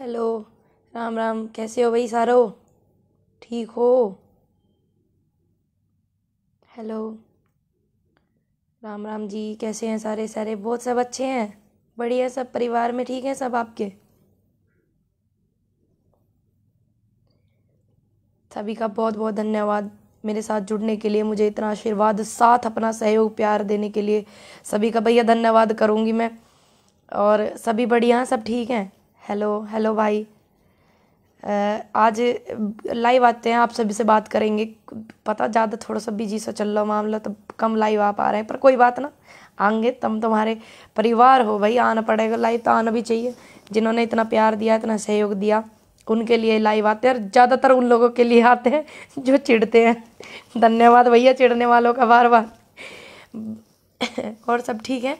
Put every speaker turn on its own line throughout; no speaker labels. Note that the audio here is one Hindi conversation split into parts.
हेलो। राम राम, कैसे हो भाई सारो? ठीक हो? हेलो। राम राम जी, कैसे हैं सारे सारे? बहुत सब अच्छे हैं, बढ़िया। सब परिवार में ठीक हैं सब आपके? सभी का बहुत बहुत धन्यवाद मेरे साथ जुड़ने के लिए, मुझे इतना आशीर्वाद, साथ अपना सहयोग प्यार देने के लिए। सभी का भैया धन्यवाद करूँगी मैं। और सभी बढ़िया हैं, सब ठीक हैं? हेलो हेलो भाई। आज लाइव आते हैं, आप सभी से बात करेंगे। पता ज़्यादा थोड़ा सा बिजी सा चल रहा मामला, तो कम लाइव आ पा रहे हैं, पर कोई बात ना, आएंगे। तुम तुम्हारे परिवार हो भाई, आना पड़ेगा, लाइव तो आना भी चाहिए। जिन्होंने इतना प्यार दिया, इतना सहयोग दिया, उनके लिए लाइव आते हैं। और ज़्यादातर उन लोगों के लिए आते हैं जो चिढ़ते हैं। धन्यवाद भैया चिढ़ने वालों का बार बार। और सब ठीक है।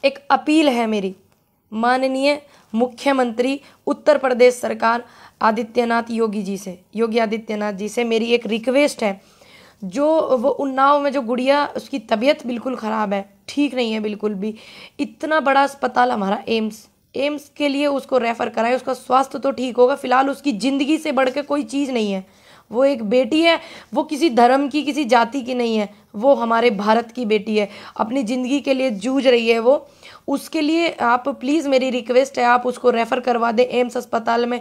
एक अपील है मेरी, माननीय मुख्यमंत्री उत्तर प्रदेश सरकार आदित्यनाथ योगी जी से, योगी आदित्यनाथ जी से मेरी एक रिक्वेस्ट है। जो वो उन्नाव में जो गुड़िया, उसकी तबीयत बिल्कुल ख़राब है, ठीक नहीं है बिल्कुल भी। इतना बड़ा अस्पताल हमारा एम्स, एम्स के लिए उसको रेफ़र कराएं। उसका स्वास्थ्य तो ठीक होगा, फिलहाल उसकी ज़िंदगी से बढ़ के कोई चीज़ नहीं है। वो एक बेटी है, वो किसी धर्म की, किसी जाति की नहीं है, वो हमारे भारत की बेटी है। अपनी ज़िंदगी के लिए जूझ रही है वो। उसके लिए आप प्लीज़, मेरी रिक्वेस्ट है, आप उसको रेफ़र करवा दें एम्स अस्पताल में।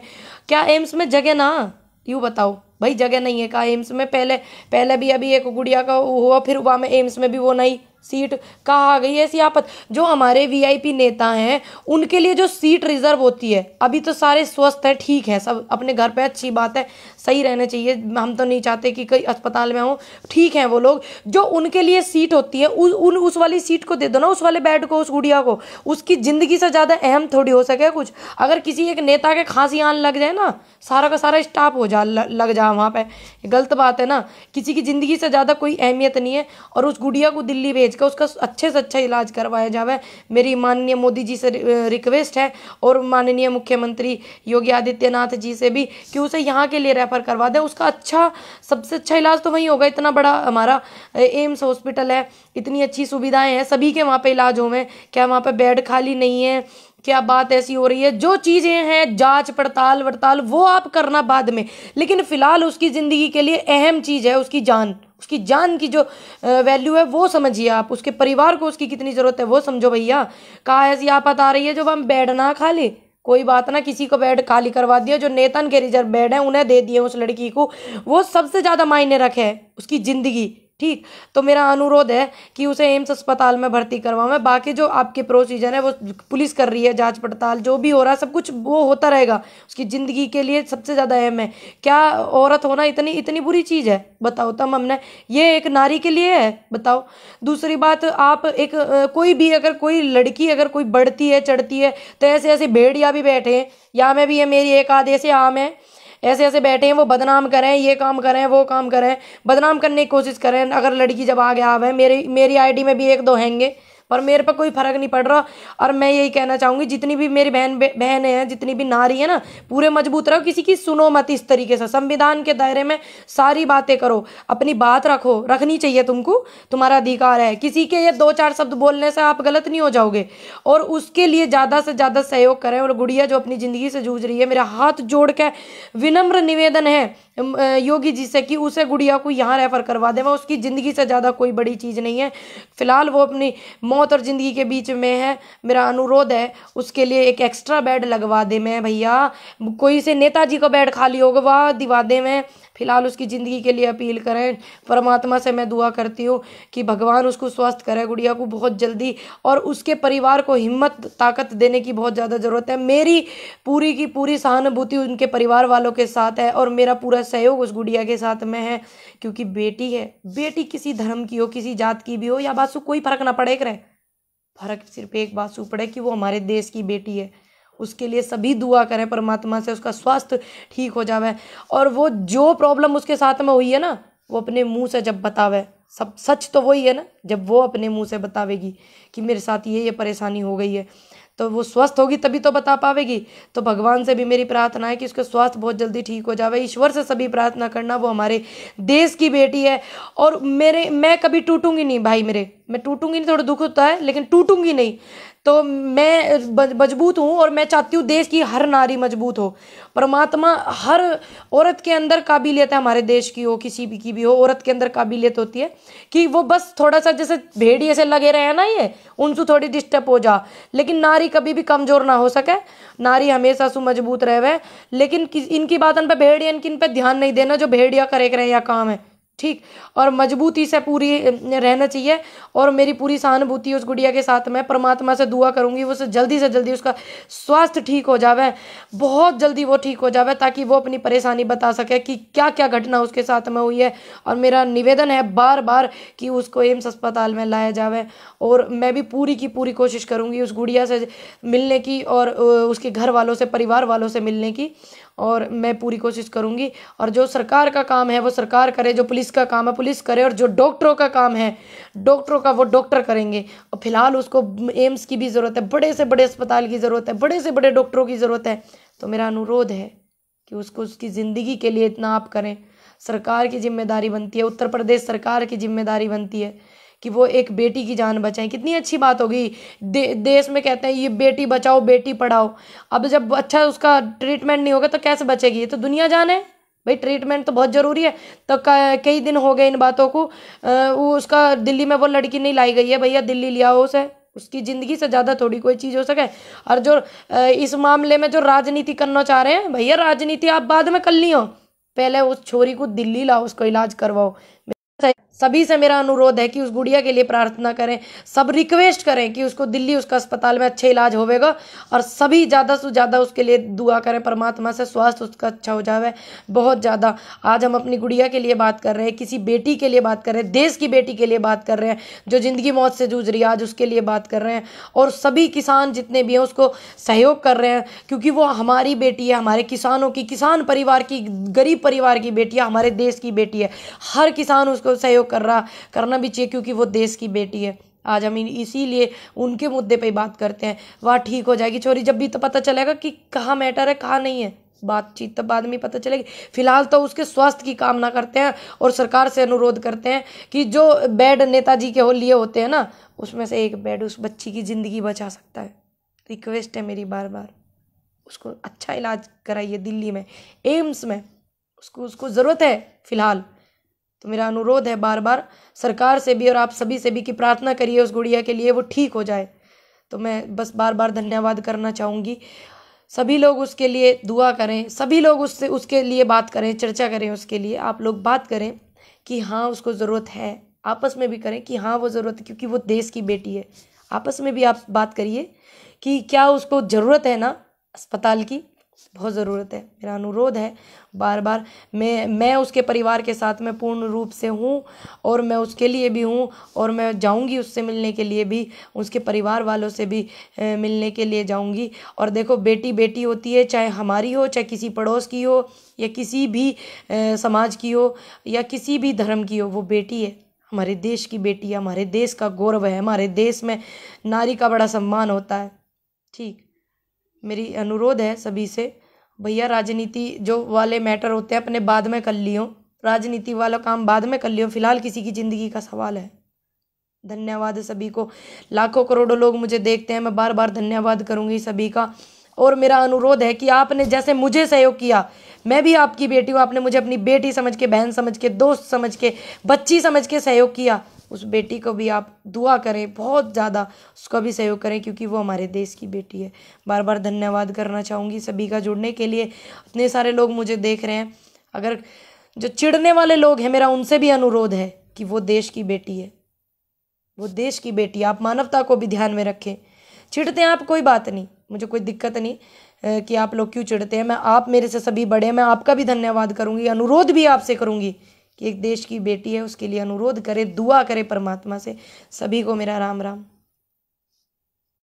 क्या एम्स में जगह ना? यूँ बताओ भाई, जगह नहीं है का एम्स में? पहले पहले भी अभी एक गुड़िया का हुआ, फिर हुआ में एम्स में भी वो नहीं सीट। कहाँ आ गई ऐसी आफत? जो हमारे वीआईपी नेता हैं, उनके लिए जो सीट रिजर्व होती है, अभी तो सारे स्वस्थ हैं, ठीक है, सब अपने घर पे, अच्छी बात है, सही रहने चाहिए। हम तो नहीं चाहते कि कोई अस्पताल में हो, ठीक है वो लोग। जो उनके लिए सीट होती है, उस वाली सीट को दे दो ना, उस वाले बेड को, उस गुड़िया को। उसकी ज़िंदगी से ज़्यादा अहम थोड़ी हो सके कुछ। अगर किसी एक नेता के खांसी आने लग जाए ना, सारा का सारा स्टाफ हो जा लग जा वहाँ पे, गलत बात है ना। किसी की ज़िंदगी से ज़्यादा कोई अहमियत नहीं है। और उस गुड़िया को दिल्ली भेज कर उसका अच्छे से अच्छा इलाज करवाया जावे, मेरी माननीय मोदी जी से रिक्वेस्ट है। और माननीय मुख्यमंत्री योगी आदित्यनाथ जी से भी, कि उसे यहाँ के लिए रेफर करवा दें। उसका अच्छा, सबसे अच्छा इलाज तो वहीं होगा। इतना बड़ा हमारा एम्स हॉस्पिटल है, इतनी अच्छी सुविधाएं हैं, सभी के वहाँ पे इलाज हो में। क्या वहाँ पे बेड खाली नहीं है? क्या बात ऐसी हो रही है? जो चीज़ें हैं, जांच पड़ताल वड़ताल, वो आप करना बाद में, लेकिन फिलहाल उसकी ज़िंदगी के लिए अहम चीज़ है उसकी जान। उसकी जान की जो वैल्यू है वो समझिए आप। उसके परिवार को उसकी कितनी ज़रूरत है वो समझो भैया। कहाँ ऐसी आफत आ रही है जो हम बेड ना खाली? कोई बात ना, किसी को बेड खाली करवा दिया, जो नेतन के रिजर्व बेड है उन्हें दे दिए उस लड़की को। वो सबसे ज़्यादा मायने रखे है उसकी ज़िंदगी, ठीक। तो मेरा अनुरोध है कि उसे एम्स अस्पताल में भर्ती करवाऊं। बाकी जो आपके प्रोसीजर है वो पुलिस कर रही है, जांच पड़ताल जो भी हो रहा है, सब कुछ वो होता रहेगा। उसकी ज़िंदगी के लिए सबसे ज़्यादा अहम है। क्या औरत होना इतनी इतनी बुरी चीज़ है? बताओ। तब हमने, ये एक नारी के लिए है, बताओ। दूसरी बात, आप एक कोई भी, अगर कोई लड़की अगर कोई बढ़ती है चढ़ती है, तो ऐसे ऐसे भेड़िया भी बैठे हैं, या में भी है मेरी एक आधे से आम है, ऐसे ऐसे बैठे हैं, वो बदनाम करें, ये काम करें, वो काम करें, बदनाम करने की कोशिश करें। अगर लड़की जब आगे आवे, मेरी आईडी में भी एक दो हैंगे, पर मेरे पर कोई फर्क नहीं पड़ रहा। और मैं यही कहना चाहूंगी, जितनी भी मेरी बहनें हैं, जितनी भी नारी है ना, पूरे मजबूत रहो, किसी की सुनो मत। इस तरीके से संविधान के दायरे में सारी बातें करो, अपनी बात रखो, रखनी चाहिए तुमको, तुम्हारा अधिकार है। किसी के ये दो चार शब्द बोलने से आप गलत नहीं हो जाओगे। और उसके लिए ज़्यादा से ज़्यादा सहयोग करें। और गुड़िया जो अपनी ज़िंदगी से जूझ रही है, मेरा हाथ जोड़ के विनम्र निवेदन है योगी जी से कि उसे, गुड़िया को यहाँ रेफर करवा दें। वो उसकी ज़िंदगी से ज़्यादा कोई बड़ी चीज़ नहीं है। फिलहाल वो अपनी मौत और ज़िंदगी के बीच में है। मेरा अनुरोध है उसके लिए एक एक्स्ट्रा बेड लगवा दे मैं भैया। कोई से नेताजी का बेड खाली होगा वह दिवा दे मैं। फिलहाल उसकी ज़िंदगी के लिए अपील करें। परमात्मा से मैं दुआ करती हूँ कि भगवान उसको स्वस्थ करे, गुड़िया को बहुत जल्दी। और उसके परिवार को हिम्मत ताकत देने की बहुत ज़्यादा ज़रूरत है। मेरी पूरी की पूरी सहानुभूति उनके परिवार वालों के साथ है, और मेरा पूरा सहयोग उस गुड़िया के साथ में है। क्योंकि बेटी है, बेटी किसी धर्म की हो, किसी जात की भी हो, या बासु कोई फर्क ना पड़े करे। फर्क सिर्फ एक बासु पड़े कि वो हमारे देश की बेटी है। उसके लिए सभी दुआ करें परमात्मा से, उसका स्वास्थ्य ठीक हो जावे। और वो जो प्रॉब्लम उसके साथ में हुई है ना, वो अपने मुंह से जब बतावे, सब सच तो वही है ना, जब वो अपने मुंह से बतावेगी कि मेरे साथ ये परेशानी हो गई है, तो वो स्वस्थ होगी तभी तो बता पावेगी। तो भगवान से भी मेरी प्रार्थना है कि उसका स्वास्थ्य बहुत जल्दी ठीक हो जावे। ईश्वर से सभी प्रार्थना करना, वो हमारे देश की बेटी है। और मैं कभी टूटूंगी नहीं भाई, मैं टूटूंगी नहीं, थोड़ा दुख होता है लेकिन टूटूंगी नहीं। तो मैं मजबूत हूँ और मैं चाहती हूँ देश की हर नारी मजबूत हो। परमात्मा हर औरत के अंदर काबिलियत है, हमारे देश की हो किसी भी की भी हो, औरत के अंदर काबिलियत होती है कि वो बस थोड़ा सा जैसे भेड़िए से लगे रहे ना, ये उनसे थोड़ी डिस्टर्ब हो जा, लेकिन नारी कभी भी कमजोर ना हो सके, नारी हमेशा सु मजबूत रहे। लेकिन इनकी बातन पे भेड़िया इन पे ध्यान नहीं देना, जो भेड़िया करे रहे या काम है, ठीक। और मजबूती से पूरी रहना चाहिए। और मेरी पूरी सहानुभूति उस गुड़िया के साथ में, परमात्मा से दुआ करूंगी वो से जल्दी उसका स्वास्थ्य ठीक हो जावे, बहुत जल्दी वो ठीक हो जावे, ताकि वो अपनी परेशानी बता सके कि क्या क्या घटना उसके साथ में हुई है। और मेरा निवेदन है बार बार कि उसको एम्स अस्पताल में लाया जावे। और मैं भी पूरी की पूरी कोशिश करूंगी उस गुड़िया से मिलने की और उसके घर वालों से, परिवार वालों से मिलने की, और मैं पूरी कोशिश करूंगी। और जो सरकार का काम है वो सरकार करे, जो पुलिस का काम है पुलिस करे, और जो डॉक्टरों का काम है डॉक्टरों का वो डॉक्टर करेंगे। और फिलहाल उसको एम्स की भी ज़रूरत है, बड़े से बड़े अस्पताल की ज़रूरत है, बड़े से बड़े डॉक्टरों की ज़रूरत है। तो मेरा अनुरोध है कि उसको उसकी ज़िंदगी के लिए इतना आप करें। सरकार की जिम्मेदारी बनती है, उत्तर प्रदेश सरकार की जिम्मेदारी बनती है कि वो एक बेटी की जान बचाएं। कितनी अच्छी बात होगी, देश में कहते हैं ये बेटी बचाओ बेटी पढ़ाओ। अब जब अच्छा उसका ट्रीटमेंट नहीं होगा तो कैसे बचेगी, ये तो दुनिया जाने भाई, ट्रीटमेंट तो बहुत ज़रूरी है। तो कई दिन हो गए इन बातों को, वो उसका दिल्ली में वो लड़की नहीं लाई गई है, भैया दिल्ली ले आओ उसे, उसकी ज़िंदगी से ज़्यादा थोड़ी कोई चीज़ हो सके। और जो इस मामले में जो राजनीति करना चाह रहे हैं, भैया राजनीति आप बाद में कर लियो, पहले उस छोरी को दिल्ली लाओ, उसको इलाज करवाओ। सभी से मेरा अनुरोध है कि उस गुड़िया के लिए प्रार्थना करें, सब रिक्वेस्ट करें कि उसको दिल्ली उसका अस्पताल में अच्छे इलाज होवेगा। और सभी ज़्यादा से ज़्यादा उसके लिए दुआ करें, परमात्मा से स्वास्थ्य उसका अच्छा हो जावे बहुत ज़्यादा। आज हम अपनी गुड़िया के लिए बात कर रहे हैं, किसी बेटी के लिए बात कर रहे हैं, देश की बेटी के लिए बात कर रहे हैं जो ज़िंदगी मौत से जूझ रही है, आज उसके लिए बात कर रहे हैं। और सभी किसान जितने भी हैं उसको सहयोग कर रहे हैं, क्योंकि वो हमारी बेटी है, हमारे किसानों की, किसान परिवार की, गरीब परिवार की बेटी है, हमारे देश की बेटी है। हर किसान उसको सहयोग करना भी चाहिए, क्योंकि वो देश की बेटी है। आज हम इसीलिए उनके मुद्दे पे बात करते हैं। वह ठीक हो जाएगी छोरी, जब भी तो पता चलेगा कि कहाँ मैटर है कहाँ नहीं है, बातचीत तो बाद में पता चलेगी। फिलहाल तो उसके स्वास्थ्य की कामना करते हैं और सरकार से अनुरोध करते हैं कि जो बेड नेताजी के लिए होते हैं ना, उसमें से एक बेड उस बच्ची की ज़िंदगी बचा सकता है। रिक्वेस्ट है मेरी बार बार, उसको अच्छा इलाज कराइए दिल्ली में, एम्स में, उसको ज़रूरत है फिलहाल। तो मेरा अनुरोध है बार बार सरकार से भी और आप सभी से भी कि प्रार्थना करिए उस गुड़िया के लिए, वो ठीक हो जाए। तो मैं बस बार बार धन्यवाद करना चाहूँगी। सभी लोग उसके लिए दुआ करें, सभी लोग उसके लिए बात करें, चर्चा करें उसके लिए। आप लोग बात करें कि हाँ उसको ज़रूरत है, आपस में भी करें कि हाँ वो ज़रूरत है, क्योंकि वो देश की बेटी है। आपस में भी आप बात करिए कि क्या उसको ज़रूरत है ना अस्पताल की, बहुत ज़रूरत है। मेरा अनुरोध है बार बार, मैं उसके परिवार के साथ में पूर्ण रूप से हूँ और मैं उसके लिए भी हूँ, और मैं जाऊँगी उससे मिलने के लिए भी, उसके परिवार वालों से भी मिलने के लिए जाऊँगी। और देखो बेटी बेटी होती है, चाहे हमारी हो, चाहे किसी पड़ोस की हो, या किसी भी समाज की हो, या किसी भी धर्म की हो, वो बेटी है, हमारे देश की बेटी है, हमारे देश का गौरव है। हमारे देश में नारी का बड़ा सम्मान होता है, ठीक। मेरी अनुरोध है सभी से, भैया राजनीति जो वाले मैटर होते हैं अपने बाद में कर लियो, राजनीति वाला काम बाद में कर लियो, फिलहाल किसी की ज़िंदगी का सवाल है। धन्यवाद सभी को, लाखों करोड़ों लोग मुझे देखते हैं, मैं बार बार धन्यवाद करूंगी सभी का। और मेरा अनुरोध है कि आपने जैसे मुझे सहयोग किया, मैं भी आपकी बेटी हूँ, आपने मुझे अपनी बेटी समझ के, बहन समझ के, दोस्त समझ के, बच्ची समझ के सहयोग किया, उस बेटी को भी आप दुआ करें, बहुत ज़्यादा उसका भी सहयोग करें, क्योंकि वो हमारे देश की बेटी है। बार बार धन्यवाद करना चाहूँगी सभी का जुड़ने के लिए। इतने सारे लोग मुझे देख रहे हैं, अगर जो चिढ़ने वाले लोग हैं, मेरा उनसे भी अनुरोध है कि वो देश की बेटी है, वो देश की बेटी, आप मानवता को भी ध्यान में रखें। चिढ़ते हैं आप, कोई बात नहीं, मुझे कोई दिक्कत नहीं कि आप लोग क्यों चिढ़ते हैं। मैं, आप मेरे से सभी बड़े हैं, मैं आपका भी धन्यवाद करूँगी, अनुरोध भी आपसे करूँगी कि एक देश की बेटी है, उसके लिए अनुरोध करें, दुआ करें परमात्मा से। सभी को मेरा राम राम।